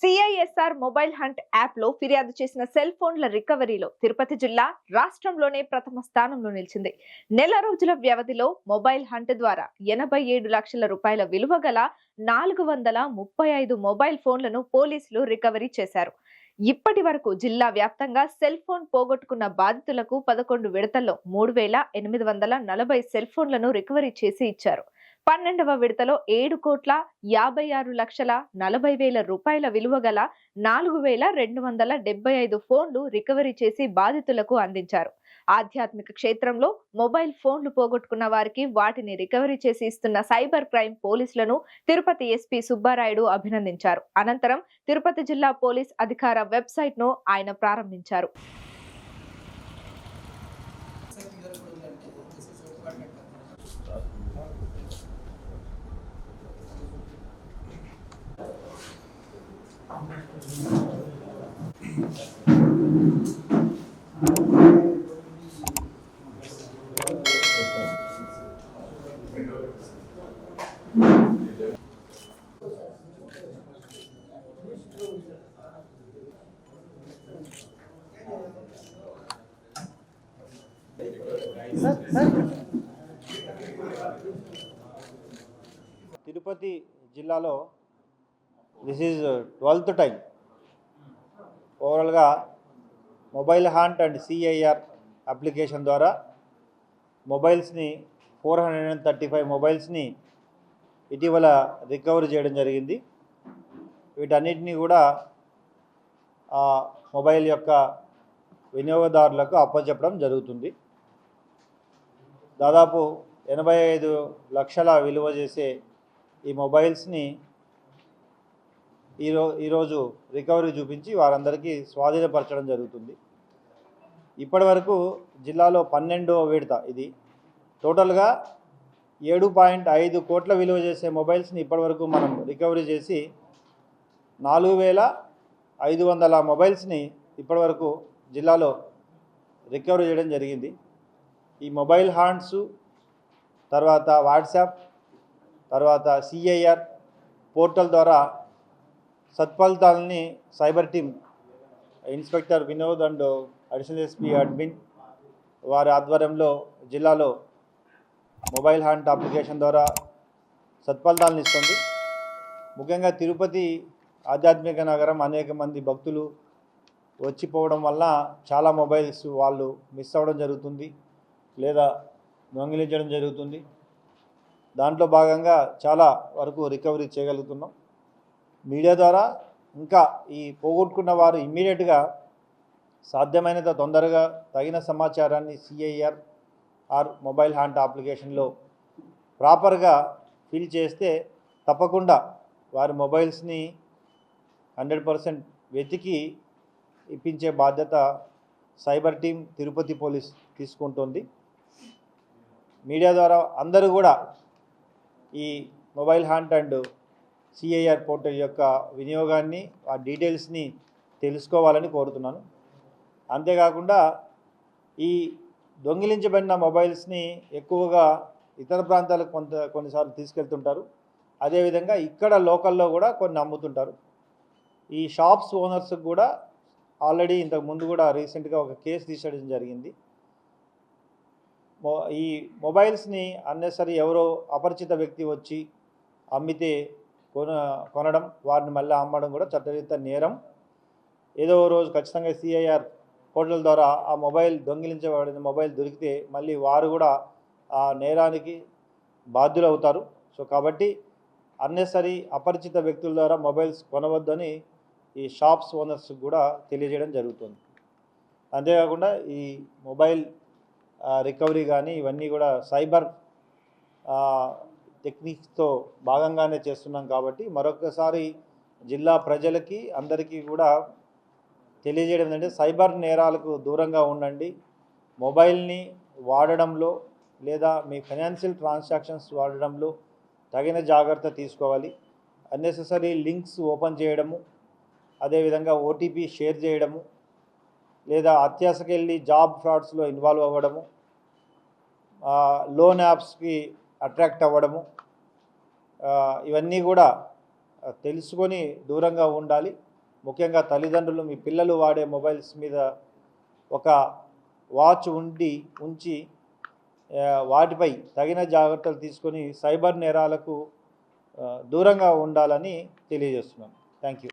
CISR mobile hunt app లో ఫిర్యాదు చేసిన సెల్ ఫోన్ల రికవరీలో తిరుపతి జిల్లా రాష్ట్రంలోనే ప్రథమ స్థానంలో నిలిచింది. నెల రోజుల వ్యవధిలో మొబైల్ హంట్ ద్వారా 87 లక్షల రూపాయల విలువ గల 435 మొబైల్ ఫోన్లను పోలీసులు రికవరీ చేశారు. ఇప్పటి వరకు జిల్లా వ్యాప్తంగా సెల్ ఫోన్ పోగొట్టుకున్న బాధితులకు 11 విడతల్లో 3840 సెల్ ఫోన్లను రికవరీ చేసి ఇచ్చారు. 12వ విడతలో 7,56,40,000 రూపాయల విలువ గల 4,275 ఫోన్లు రికవరీ చేసి బాధితులకు అందించారు. ఆధ్యాత్మిక క్షేత్రంలో మొబైల్ ఫోన్లు పోగొట్టుకున్న వారికి వాటిని రికవరీ చేసి ఇస్తున్న సైబర్ క్రైమ్ పోలీసులను తిరుపతి ఎస్పీ సుబ్బారాయుడు అభినందించారు. అనంతరం తిరుపతి జిల్లా పోలీస్ అధికార వెబ్సైట్ ను ఆయన ప్రారంభించారు. తిరుపతి జిల్లాలో దిస్ ఈజ్ 12th టైం ఓవరాల్గా mobile haunt and CIR application ద్వారా మొబైల్స్ని 435 మొబైల్స్ని ఇటీవల రికవరీ చేయడం జరిగింది. వీటన్నిటినీ కూడా మొబైల్ యొక్క వినియోగదారులకు అప్పచెప్పడం జరుగుతుంది. దాదాపు 85 లక్షల విలువ చేసే ఈ మొబైల్స్ని ఈరోజు రికవరీ చూపించి వారందరికీ స్వాధీనపరచడం జరుగుతుంది. ఇప్పటి వరకు జిల్లాలో 12వ విడత ఇది. టోటల్గా 7.5 కోట్ల విలువ చేసే మొబైల్స్ని ఇప్పటివరకు మనం రికవరీ చేసి 4,500 మొబైల్స్ని ఇప్పటివరకు జిల్లాలో రికవరీ చేయడం జరిగింది. ఈ మొబైల్ హాంట్స్ తర్వాత వాట్సాప్ తర్వాత సిఐఆర్ పోర్టల్ ద్వారా సత్ఫలితాలని cyber team inspector Vinod and additional SP admin వారి ఆధ్వర్యంలో జిల్లాలో మొబైల్ హాంట్ అప్లికేషన్ ద్వారా సత్ఫలితాలను ఇస్తుంది. ముఖ్యంగా తిరుపతి ఆధ్యాత్మిక నగరం, అనేక మంది భక్తులు వచ్చిపోవడం వల్ల చాలా మొబైల్స్ వాళ్ళు మిస్ అవ్వడం జరుగుతుంది లేదా దొంగిలించడం జరుగుతుంది. దాంట్లో భాగంగా చాలా వరకు రికవరీ చేయగలుగుతున్నాం. మీడియా ద్వారా ఇంకా ఈ పోగొట్టుకున్న వారు ఇమ్మీడియట్గా సాధ్యమైనంత తొందరగా తగిన సమాచారాన్ని సిఐఆర్ మొబైల్ హాంట్ అప్లికేషన్లో ప్రాపర్గా ఫిల్ చేస్తే తప్పకుండా వారి మొబైల్స్ని 100% వెతికి ఇప్పించే బాధ్యత సైబర్ టీం తిరుపతి పోలీస్ తీసుకుంటుంది. మీడియా ద్వారా అందరూ కూడా ఈ mobile haunt and CIR portal యొక్క వినియోగాన్ని, ఆ డీటెయిల్స్ని తెలుసుకోవాలని కోరుతున్నాను. అంతేకాకుండా ఈ దొంగిలించబడిన మొబైల్స్ని ఎక్కువగా ఇతర ప్రాంతాలకు కొన్నిసార్లు తీసుకెళ్తుంటారు. అదేవిధంగా ఇక్కడ లోకల్లో కూడా కొన్ని అమ్ముతుంటారు. ఈ షాప్స్ ఓనర్స్కి కూడా ఆల్రెడీ ఇంతకుముందు కూడా రీసెంట్గా ఒక కేసు తీసేయడం జరిగింది. ఈ మొబైల్స్ని అన్నెసరీ ఎవరో అపరిచిత వ్యక్తి వచ్చి అమ్మితే కొనడం, వారిని మళ్ళీ అమ్మడం కూడా చట్టరీత్యా నేరం. ఏదో రోజు ఖచ్చితంగా సిఐఆర్ పోర్టల్ ద్వారా ఆ మొబైల్ దొంగిలించబడిన మొబైల్ దొరికితే మళ్ళీ వారు కూడా ఆ నేరానికి బాధ్యులు అవుతారు. సో కాబట్టి అన్నెసరీ అపరిచిత వ్యక్తుల ద్వారా మొబైల్స్ కొనవద్దని ఈ షాప్స్ ఓనర్స్ కూడా తెలియజేయడం జరుగుతుంది. అంతేకాకుండా ఈ మొబైల్ రికవరీ కానీ ఇవన్నీ కూడా సైబర్ టెక్నిక్స్తో భాగంగానే చేస్తున్నాం కాబట్టి మరొకసారి జిల్లా ప్రజలకి అందరికీ కూడా తెలియజేయడం ఏంటంటే సైబర్ నేరాలకు దూరంగా ఉండండి. మొబైల్ని వాడడంలో లేదా మీ ఫైనాన్షియల్ ట్రాన్సాక్షన్స్ వాడడంలో తగిన జాగ్రత్త తీసుకోవాలి. అన్నెసెసరీ లింక్స్ ఓపెన్ చేయడము, అదేవిధంగా ఓటీపీ షేర్ చేయడము, లేదా అత్యాశకి వెళ్ళి జాబ్ ఫ్రాడ్స్లో ఇన్వాల్వ్ అవ్వడము, లోన్ యాప్స్కి అట్రాక్ట్ అవ్వడము, ఇవన్నీ కూడా తెలుసుకొని దూరంగా ఉండాలి. ముఖ్యంగా తల్లిదండ్రులు మీ పిల్లలు వాడే మొబైల్స్ మీద ఒక వాచ్ ఉంచి వాటిపై తగిన జాగ్రత్తలు తీసుకొని సైబర్ నేరాలకు దూరంగా ఉండాలని తెలియజేస్తున్నాను. Thank you.